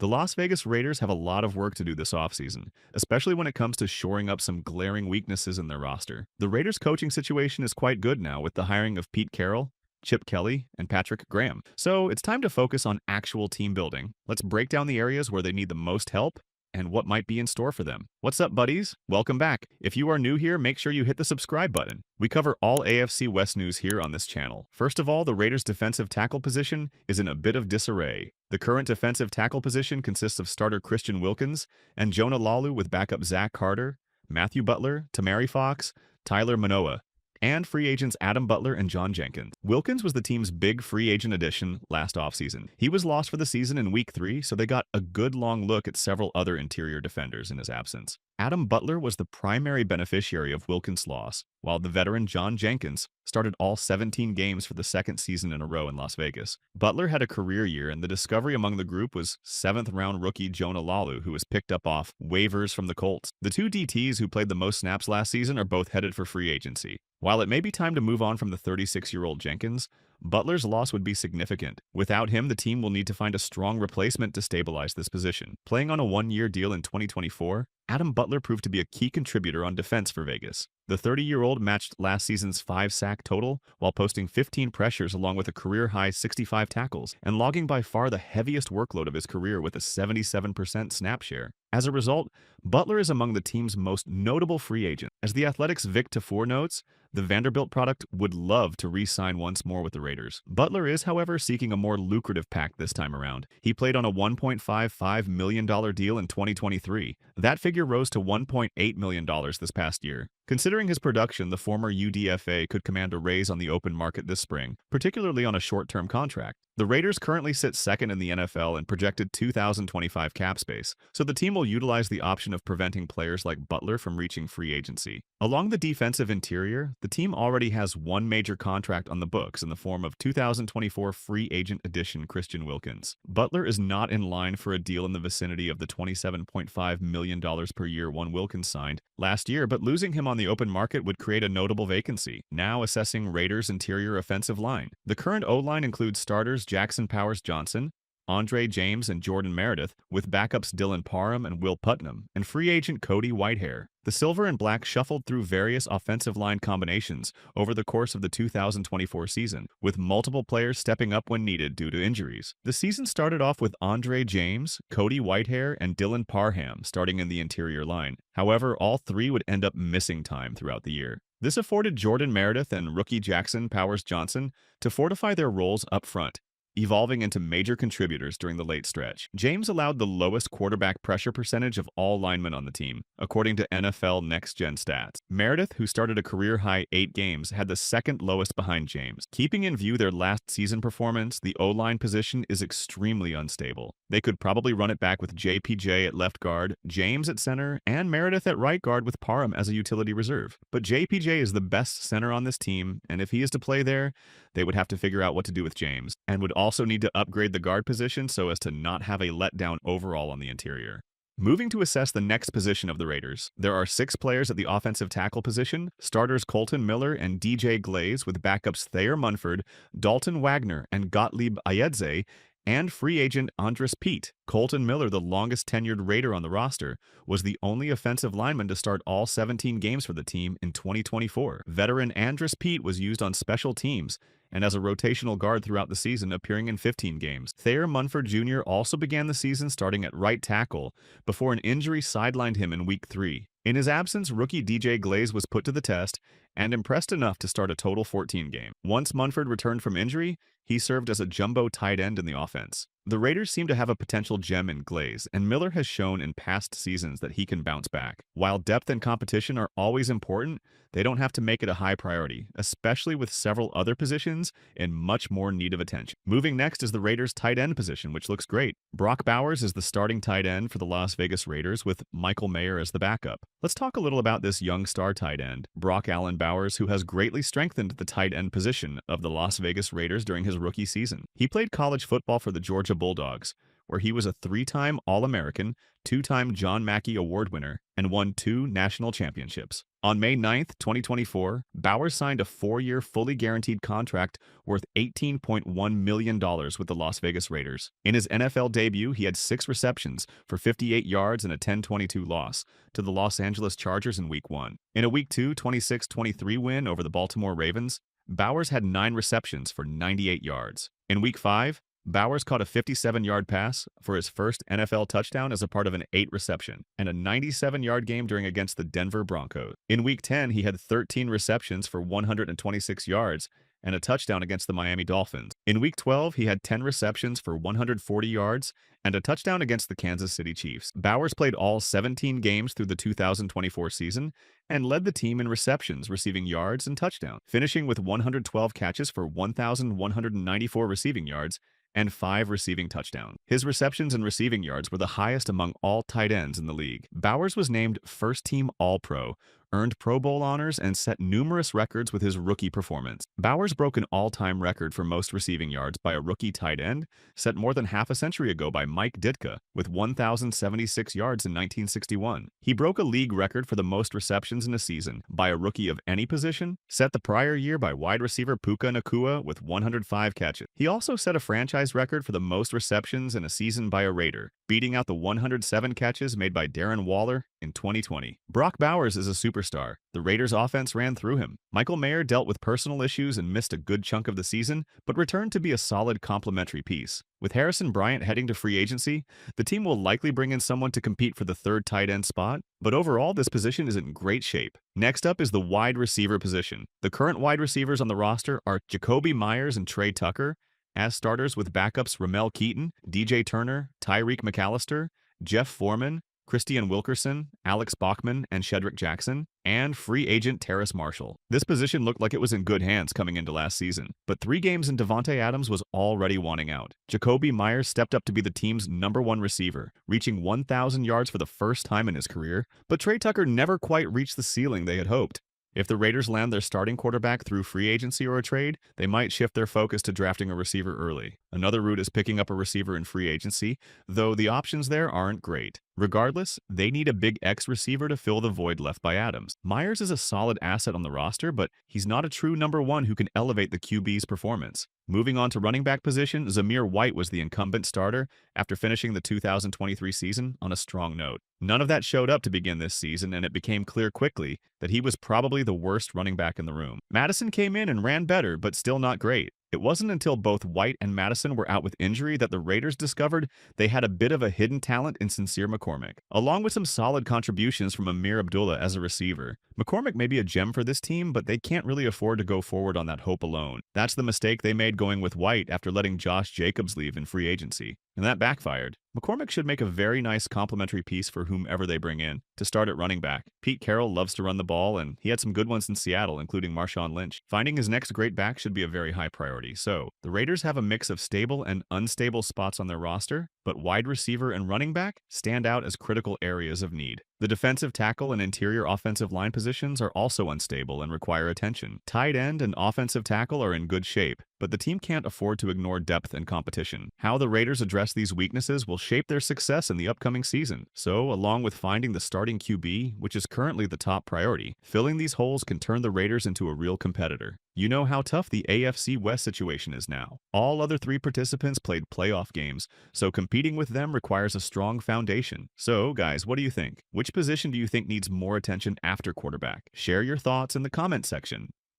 The Las Vegas Raiders have a lot of work to do this offseason, especially when it comes to shoring up some glaring weaknesses in their roster. The Raiders' coaching situation is quite good now with the hiring of Pete Carroll, Chip Kelly, and Patrick Graham. So it's time to focus on actual team building. Let's break down the areas where they need the most help and what might be in store for them. What's up, buddies? Welcome back. If you are new here, make sure you hit the subscribe button. We cover all AFC West news here on this channel. First of all, the Raiders' defensive tackle position is in a bit of disarray. The current defensive tackle position consists of starter Christian Wilkins and Jonah Lalu with backup Zach Carter, Matthew Butler, Tamari Fox, Tyler Manoa, and free agents Adam Butler and John Jenkins. Wilkins was the team's big free agent addition last offseason. He was lost for the season in Week 3, so they got a good long look at several other interior defenders in his absence. Adam Butler was the primary beneficiary of Wilkins' loss, while the veteran John Jenkins started all 17 games for the second season in a row in Las Vegas. Butler had a career year, and the discovery among the group was 7th-round rookie Jonah Lalu, who was picked up off waivers from the Colts. The two DTs who played the most snaps last season are both headed for free agency. While it may be time to move on from the 36-year-old Jenkins, Butler's loss would be significant. Without him, the team will need to find a strong replacement to stabilize this position. Playing on a one-year deal in 2024, Adam Butler proved to be a key contributor on defense for Vegas. The 30-year-old matched last season's 5-sack total while posting 15 pressures along with a career-high 65 tackles and logging by far the heaviest workload of his career with a 77% snap share. As a result, Butler is among the team's most notable free agents. As the Athletics' Vic Tafur notes, the Vanderbilt product would love to re-sign once more with the Raiders. Butler is, however, seeking a more lucrative pact this time around. He played on a $1.55 million deal in 2023. That figure rose to $1.8 million this past year. Considering his production, the former UDFA could command a raise on the open market this spring, particularly on a short-term contract. The Raiders currently sit second in the NFL in projected 2025 cap space, so the team will utilize the option of preventing players like Butler from reaching free agency. Along the defensive interior, the team already has one major contract on the books in the form of 2024 free agent addition Christian Wilkins. Butler is not in line for a deal in the vicinity of the $27.5 million per year one Wilkins signed last year, but losing him on the open market would create a notable vacancy. Now assessing Raiders' interior offensive line. The current O-line includes starters Jackson Powers-Johnson, Andre James, and Jordan Meredith, with backups Dylan Parham and Will Putnam, and free agent Cody Whitehair. The silver and black shuffled through various offensive line combinations over the course of the 2024 season, with multiple players stepping up when needed due to injuries. The season started off with Andre James, Cody Whitehair, and Dylan Parham starting in the interior line. However, all three would end up missing time throughout the year. This afforded Jordan Meredith and rookie Jackson Powers-Johnson to fortify their roles up front, evolving into major contributors during the late stretch. James allowed the lowest quarterback pressure percentage of all linemen on the team, according to NFL Next Gen Stats. Meredith, who started a career-high 8 games, had the second lowest behind James. Keeping in view their last season performance, the O-line position is extremely unstable. They could probably run it back with JPJ at left guard, James at center, and Meredith at right guard with Parham as a utility reserve. But JPJ is the best center on this team, and if he is to play there, they would have to figure out what to do with James, and would also need to upgrade the guard position so as to not have a letdown overall on the interior. Moving to assess the next position of the Raiders, there are 6 players at the offensive tackle position, starters Colton Miller and DJ Glaze with backups Thayer Munford, Dalton Wagner, and Gottlieb Ayedze, and free agent Andres Pete. Colton Miller, the longest tenured Raider on the roster, was the only offensive lineman to start all 17 games for the team in 2024. Veteran Andres Pete was used on special teams and as a rotational guard throughout the season, appearing in 15 games. Thayer Munford Jr. also began the season starting at right tackle before an injury sidelined him in Week 3. In his absence, rookie DJ Glaze was put to the test and impressed enough to start a total 14 game. Once Munford returned from injury, he served as a jumbo tight end in the offense. The Raiders seem to have a potential gem in Glaze, and Miller has shown in past seasons that he can bounce back. While depth and competition are always important, they don't have to make it a high priority, especially with several other positions in much more need of attention. Moving next is the Raiders' tight end position, which looks great. Brock Bowers is the starting tight end for the Las Vegas Raiders, with Michael Mayer as the backup. Let's talk a little about this young star tight end, Brock Allen Bowers, who has greatly strengthened the tight end position of the Las Vegas Raiders during his rookie season. He played college football for the Georgia Bulldogs, where he was a 3-time All-American, 2-time John Mackey Award winner, and won 2 national championships. On May 9th, 2024, Bowers signed a 4-year fully guaranteed contract worth $18.1 million with the Las Vegas Raiders. In his NFL debut, he had 6 receptions for 58 yards and a 10-22 loss to the Los Angeles Chargers in Week 1. In a Week 2, 26-23 win over the Baltimore Ravens, Bowers had 9 receptions for 98 yards. In Week 5, Bowers caught a 57-yard pass for his first NFL touchdown as a part of an 8-reception and a 97-yard game during against the Denver Broncos. In Week 10, he had 13 receptions for 126 yards and a touchdown against the Miami Dolphins. In Week 12, he had 10 receptions for 140 yards and a touchdown against the Kansas City Chiefs. Bowers played all 17 games through the 2024 season and led the team in receptions, receiving yards, and touchdowns, finishing with 112 catches for 1,194 receiving yards and 5 receiving touchdowns. His receptions and receiving yards were the highest among all tight ends in the league. Bowers was named first-team All-Pro, earned Pro Bowl honors, and set numerous records with his rookie performance. Bowers broke an all-time record for most receiving yards by a rookie tight end, set more than half a century ago by Mike Ditka with 1,076 yards in 1961. He broke a league record for the most receptions in a season by a rookie of any position, set the prior year by wide receiver Puka Nacua with 105 catches. He also set a franchise record for the most receptions in a season by a Raider, beating out the 107 catches made by Darren Waller in 2020. Brock Bowers is a superstar. The Raiders' offense ran through him. Michael Mayer dealt with personal issues and missed a good chunk of the season, but returned to be a solid complementary piece. With Harrison Bryant heading to free agency, the team will likely bring in someone to compete for the third tight end spot, but overall, this position is in great shape. Next up is the wide receiver position. The current wide receivers on the roster are Jacoby Myers and Trey Tucker, as starters with backups Ramel Keaton, DJ Turner, Tyreek McAllister, Jeff Foreman, Christian Wilkerson, Alex Bachman, and Shedrick Jackson, and free agent Terrace Marshall. This position looked like it was in good hands coming into last season, but 3 games in Davante Adams was already wanting out. Jacoby Myers stepped up to be the team's #1 receiver, reaching 1,000 yards for the first time in his career, but Trey Tucker never quite reached the ceiling they had hoped. If the Raiders land their starting quarterback through free agency or a trade, they might shift their focus to drafting a receiver early. Another route is picking up a receiver in free agency, though the options there aren't great. Regardless, they need a big X receiver to fill the void left by Adams. Myers is a solid asset on the roster, but he's not a true #1 who can elevate the QB's performance. Moving on to running back position, Zamir White was the incumbent starter after finishing the 2023 season on a strong note. None of that showed up to begin this season, and it became clear quickly that he was probably the worst running back in the room. Madison came in and ran better, but still not great. It wasn't until both White and Madison were out with injury that the Raiders discovered they had a bit of a hidden talent in Sincere McCormick. Along with some solid contributions from Amir Abdullah as a receiver, McCormick may be a gem for this team, but they can't really afford to go forward on that hope alone. That's the mistake they made going with White after letting Josh Jacobs leave in free agency, and that backfired. McCormick should make a very nice complementary piece for whomever they bring in. To start at running back, Pete Carroll loves to run the ball, and he had some good ones in Seattle, including Marshawn Lynch. Finding his next great back should be a very high priority. So, the Raiders have a mix of stable and unstable spots on their roster, but wide receiver and running back stand out as critical areas of need. The defensive tackle and interior offensive line positions are also unstable and require attention. Tight end and offensive tackle are in good shape, but the team can't afford to ignore depth and competition. How the Raiders address these weaknesses will shape their success in the upcoming season. So, along with finding the starting QB, which is currently the top priority, filling these holes can turn the Raiders into a real competitor. You know how tough the AFC West situation is now. All other 3 participants played playoff games, so competing with them requires a strong foundation. So, guys, what do you think? Which position do you think needs more attention after quarterback? Share your thoughts in the comment section.